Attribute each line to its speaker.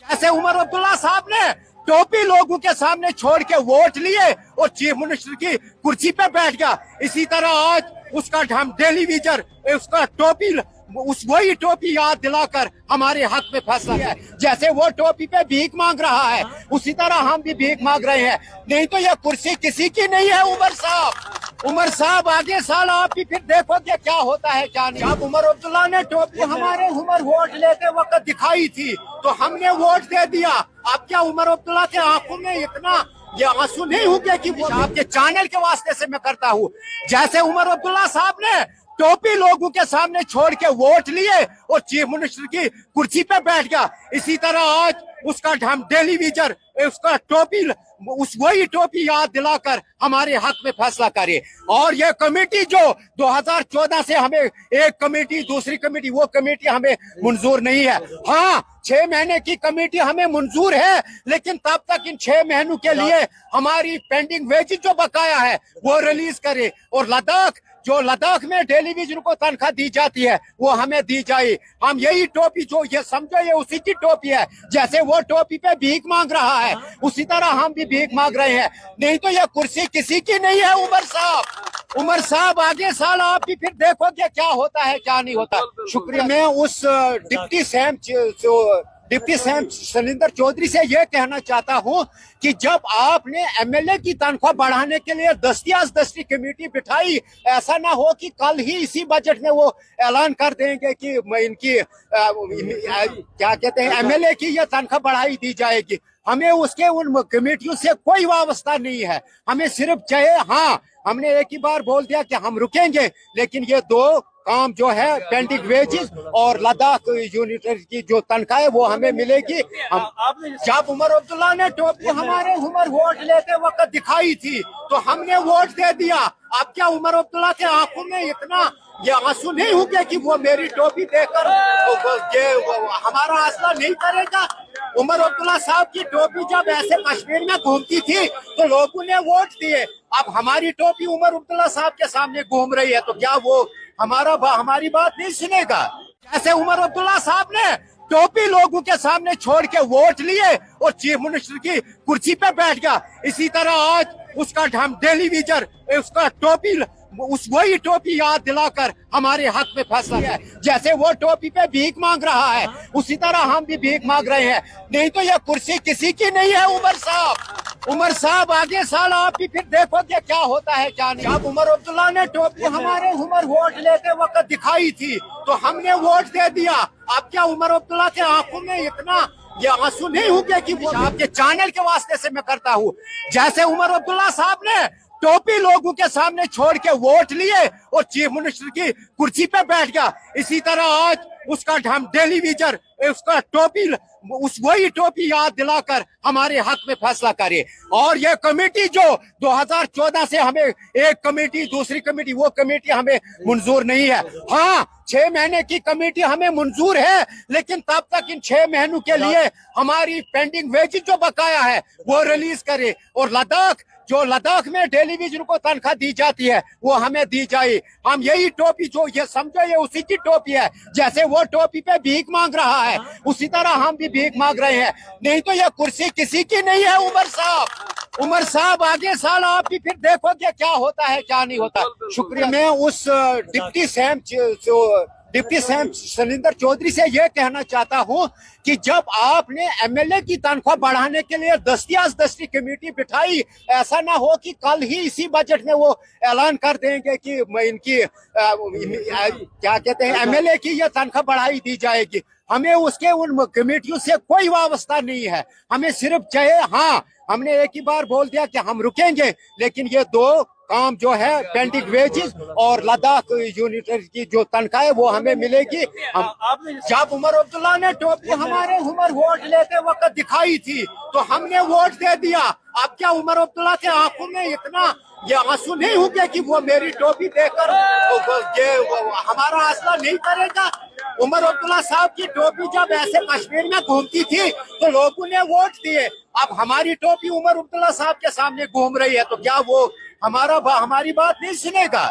Speaker 1: ऐसे उमर अब्दुल्ला साहब ने टोपी लोगों के सामने छोड़ के वोट लिए और चीफ मिनिस्टर की कुर्सी पे बैठ गया। इसी तरह आज उसका हम डेली विजर उसका टोपी वही टोपी याद दिलाकर हमारे हक में फैसला है। जैसे वो टोपी पे भीख मांग रहा है उसी तरह हम भी भीख मांग रहे हैं। नहीं तो यह कुर्सी किसी की नहीं है। उमर साहब आगे साल आप भी फिर देखोगे क्या होता है क्या नहीं। जब उमर अब्दुल्ला ने टोपी हमारे उमर वोट लेते वक्त दिखाई थी तो हमने वोट दे दिया। अब क्या उमर अब्दुल्ला के आंखों में इतना ये आंसू नहीं होंगे कि वो आपके चैनल के वास्ते से मैं करता हूँ। जैसे उमर अब्दुल्ला साहब ने टोपी लोगों के सामने छोड़ के वोट लिए और चीफ मिनिस्टर की कुर्सी पे बैठ गया। इसी तरह आज उसका हम डेली विजर उसका टोपी वही टोपी याद दिलाकर हमारे हक में फैसला करे। और ये कमेटी जो 2014 से हमें एक कमेटी दूसरी कमेटी वो कमेटी हमें मंजूर नहीं है। हाँ 6 महीने की कमेटी हमें मंजूर है लेकिन तब तक इन 6 महीनों के लिए हमारी पेंडिंग वेजेस जो बकाया है वो रिलीज करे। और लद्दाख में टेलीविजन को तनख्वाह दी जाती है वो हमें दी जाए। हम यही टोपी जो ये समझो ये उसी की टोपी है। जैसे वो टोपी पे भीख मांग रहा है उसी तरह हम भी भीख मांग रहे हैं। नहीं तो यह कुर्सी किसी की नहीं है। उमर साहब आगे साल आप भी फिर देखोगे क्या होता है क्या नहीं होता। शुक्रिया। मैं उस डिप्टी सीएम सलिंदर चौधरी से यह कहना चाहता हूं कि जब आपने एमएलए की तनख्वाह बढ़ाने के लिए दस्ती कमेटी बिठाई, ऐसा ना हो कि कल ही इसी बजट में वो ऐलान कर देंगे कि इनकी क्या कहते हैं एमएलए की यह तनख्वाह बढ़ाई दी जाएगी। हमें उसके उन कमेटियों से कोई वास्ता नहीं है। हमें सिर्फ चाहिए हाँ हमने एक ही बार बोल दिया कि हम रुकेंगे लेकिन ये 2 काम जो है पेंडिंग वेजेस और लद्दाख यूनिट की जो तनख्वाह है वो हमें मिलेगी। जब उमर अब्दुल्ला ने टोपी हमारे उमर वोट लेते वक्त दिखाई थी तो हमने वोट दे दिया। अब क्या उमर अब्दुल्ला के आंखों में इतना ये आंसू नहीं होंगे कि वो मेरी टोपी देकर हमारा हौसला नहीं करेगा। उमर अब्दुल्ला साहब की टोपी जब ऐसे कश्मीर में घूमती थी तो लोगों ने वोट दिए। अब हमारी टोपी उमर अब्दुल्ला साहब के सामने घूम रही है तो क्या वो हमारी बात नहीं सुनेगा। जैसे उमर अब्दुल्ला साहब ने टोपी लोगों के सामने छोड़ के वोट लिए और चीफ मिनिस्टर की कुर्सी पे बैठ गया। इसी तरह आज उसका हम डेली विजर उसका टोपी वही टोपी याद दिलाकर हमारे हक में फैसला है। जैसे वो टोपी पे भीख मांग रहा है उसी तरह हम भी भीख मांग रहे हैं। नहीं तो यह कुर्सी किसी की नहीं है। उमर साहब आगे साल आप भी फिर देखोगे क्या होता है क्या नहीं। जब उमर अब्दुल्ला ने टोपी हमारे उमर वोट लेते वक्त दिखाई थी तो हमने वोट दे दिया। अब क्या उमर अब्दुल्ला के आंखों में इतना ये आंसू नहीं होंगे कि वो आपके चैनल के वास्ते से मैं करता हूँ। जैसे उमर अब्दुल्ला साहब ने टोपी लोगों के सामने छोड़ के वोट लिए और चीफ मिनिस्टर की कुर्सी पे बैठ गया। इसी तरह आज उसका हम डेली विजर उसका टोपी वही टोपी याद दिलाकर हमारे हक में फैसला करे। और यह कमेटी जो 2014 से हमें एक कमेटी दूसरी कमेटी वो कमेटी हमें मंजूर नहीं है। हाँ 6 महीने की कमेटी हमें मंजूर है लेकिन तब तक इन 6 महीनों के लिए हमारी पेंडिंग वेजेस जो बकाया है वो रिलीज करे। और लद्दाख में टेलीविजन को तनख्वाह दी जाती है वो हमें दी जाए। हम यही टोपी जो ये समझो ये उसी की टोपी है। जैसे वो टोपी पे भीख मांग रहा है उसी तरह हम भी भीख मांग रहे हैं। नहीं तो यह कुर्सी किसी की नहीं है। उमर साहब आगे साल आप भी फिर देखोगे क्या होता है क्या नहीं होता। शुक्रिया। मैं उस डिप्टी सीएम सलिंदर चौधरी से यह कहना चाहता हूं कि जब आपने एमएलए की तनख्वाह बढ़ाने के लिए दस्ती कमेटी बिठाई, ऐसा ना हो कि कल ही इसी बजट में वो ऐलान कर देंगे कि इनकी क्या कहते हैं एमएलए की यह तनख्वाह बढ़ाई दी जाएगी। हमें उसके उन कमेटियों से कोई वास्ता नहीं है। हमें सिर्फ चाहिए हाँ हमने एक ही बार बोल दिया कि हम रुकेंगे लेकिन ये 2 काम जो है पेंडिंग वेजेस और लद्दाख यूनिट की जो तनख्वाह है वो हमें मिलेगी। जब उमर अब्दुल्ला ने टोपी हमारे उमर वोट लेते वक्त दिखाई थी तो हमने वोट दे दिया। अब क्या उमर अब्दुल्ला के आंखों में इतना ये आंसू नहीं होंगे कि वो मेरी टोपी देकर हमारा हौसला नहीं करेगा। उमर अब्दुल्ला साहब की टोपी जब ऐसे कश्मीर में घूमती थी तो लोगों ने वोट दिए। अब हमारी टोपी उमर अब्दुल्ला साहब के सामने घूम रही है तो क्या वो हमारी बात नहीं सुनेगा।